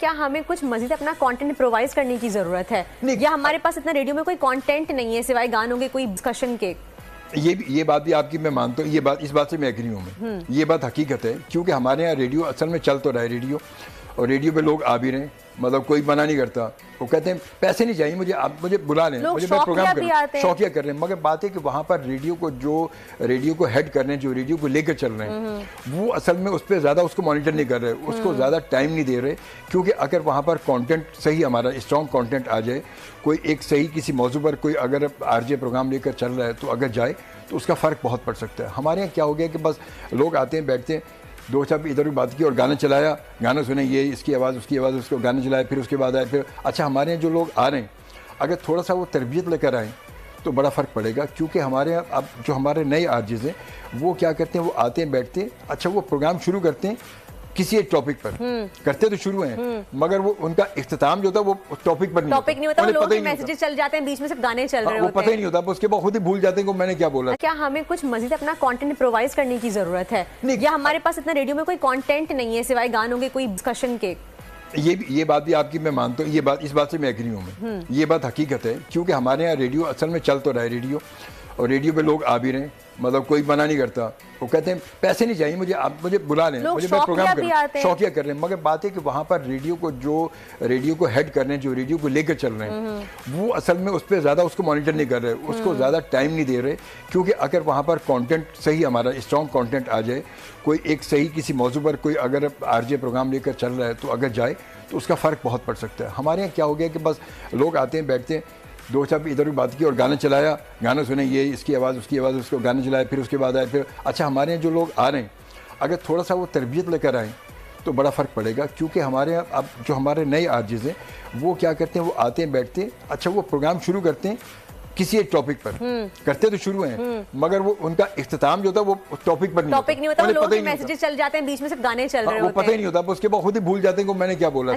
کیا ہمیں کچھ مزید اپنا کانٹینٹ پرووائز کرنے کی ضرورت ہے یا ہمارے پاس اتنا ریڈیو میں کوئی کانٹینٹ نہیں ہے سوائے گانوں کے کوئی ڈسکشن کے؟ یہ بات بھی آپ کی میں مانتا ہوں، اس بات سے میں ایگری ہوں میں یہ بات حقیقت ہے، کیونکہ ہمارے یہاں ریڈیو اصل میں چل تو رہا ہے ریڈیو، اور ریڈیو پہ لوگ آ بھی رہے ہیں، مطلب کوئی منع نہیں کرتا، وہ کہتے ہیں پیسے نہیں چاہیے مجھے، آپ مجھے بلا لیں، مجھے میں پروگرام کروں، شوقیہ کر رہے ہیں، مگر بات ہے کہ وہاں پر ریڈیو کو ہیڈ کر رہے ہیں، جو ریڈیو کو لے کر چل رہے ہیں، وہ اصل میں اس پہ زیادہ اس کو مانیٹر نہیں کر رہے، اس کو زیادہ ٹائم نہیں دے رہے، کیونکہ اگر وہاں پر کانٹینٹ صحیح ہمارا اسٹرانگ کانٹینٹ آ جائے، کوئی ایک صحیح کسی موضوع پر کوئی اگر آر جے پروگرام لے کر چل رہا ہے تو اگر جائے تو اس کا فرق بہت پڑ سکتا ہے۔ ہمارے یہاں کیا ہو گیا کہ بس لوگ آتے ہیں، بیٹھتے ہیں، دو چار ادھر بھی بات کی اور گانا چلایا، گانا سنیں، یہ اس کی آواز اس کی آواز، اس کو گانا چلایا، پھر اس کے بعد آئے، پھر اچھا ہمارے یہاں جو لوگ آ رہے ہیں اگر تھوڑا سا وہ تربیت لے کر آئیں تو بڑا فرق پڑے گا، کیونکہ ہمارے یہاں اب جو ہمارے نئے آرجز ہیں وہ کیا کرتے ہیں، وہ آتے ہیں، بیٹھتے ہیں، اچھا وہ پروگرام شروع کرتے ہیں کسی ایک ٹاپک پر، کرتے تو شروع ہیں مگر وہ ان کا اختتام جو ہوتا ہے وہ ٹاپک پر نہیں ہوتا، لوگ میسیجز چل جاتے ہیں، بیچ میں صرف گانے چل رہے ہوتے ہیں، وہ پتہ ہی نہیں ہوتا، اس کے بعد خود ہی بھول جاتے ہیں کہ میں نے کیا بولا۔ کیا ہمیں کچھ مزید اپنا کانٹینٹ پرووائز کرنے کی ضرورت ہے یا ہمارے پاس اتنا ریڈیو میں کوئی کانٹینٹ نہیں ہے سوائے گانوں کے کوئی ڈسکشن کے؟ یہ بات بھی آپ کی میں مانتا ہوں، اس بات سے میں ایگری ہوں میں یہ بات حقیقت ہے، کیونکہ ہمارے یہاں ریڈیو اصل میں چل تو رہا ہے ریڈیو، اور ریڈیو پہ لوگ آ بھی رہے ہیں، مطلب کوئی منع نہیں کرتا، وہ کہتے ہیں پیسے نہیں چاہیے مجھے، آپ مجھے بلا لیں، مجھے میں پروگرام کروں، شوقیہ کر رہے ہیں، مگر بات ہے کہ وہاں پر ریڈیو کو ہیڈ کر رہے ہیں، جو ریڈیو کو لے کر چل رہے ہیں، وہ اصل میں اس پہ زیادہ اس کو مانیٹر نہیں کر رہے، اس کو زیادہ ٹائم نہیں دے رہے، کیونکہ اگر وہاں پر کانٹینٹ صحیح ہمارا اسٹرانگ کانٹینٹ آ جائے، کوئی ایک صحیح کسی موضوع پر کوئی اگر آر جے پروگرام لے کر چل رہا ہے تو اگر جائے تو اس کا فرق بہت پڑ سکتا ہے۔ ہمارے یہاں کیا ہو گیا کہ بس لوگ آتے ہیں، بیٹھتے ہیں، دو چار ادھر بھی بات کی اور گانا چلایا، گانا سنیں، یہ اس کی آواز اس کی آواز، اس کو گانا چلایا، پھر اس کے بعد آئے، پھر اچھا ہمارے یہاں جو لوگ آ رہے ہیں اگر تھوڑا سا وہ تربیت لے کر آئیں تو بڑا فرق پڑے گا، کیونکہ ہمارے یہاں اب جو ہمارے نئے آرجز ہیں وہ کیا کرتے ہیں، وہ آتے ہیں، بیٹھتے ہیں، اچھا وہ پروگرام شروع کرتے ہیں کسی ایک ٹاپک پر، کرتے تو شروع ہیں مگر وہ ان کا اختتام جو ہوتا ہے وہ ٹاپک پر نہیں ہوتا، لوگ میسیجز چل جاتے ہیں، بیچ میں صرف گانے چل رہے ہوتے ہیں، وہ پتہ ہی نہیں ہوتا، اس کے بعد خود ہی بھول جاتے ہیں کہ میں نے کیا بولا۔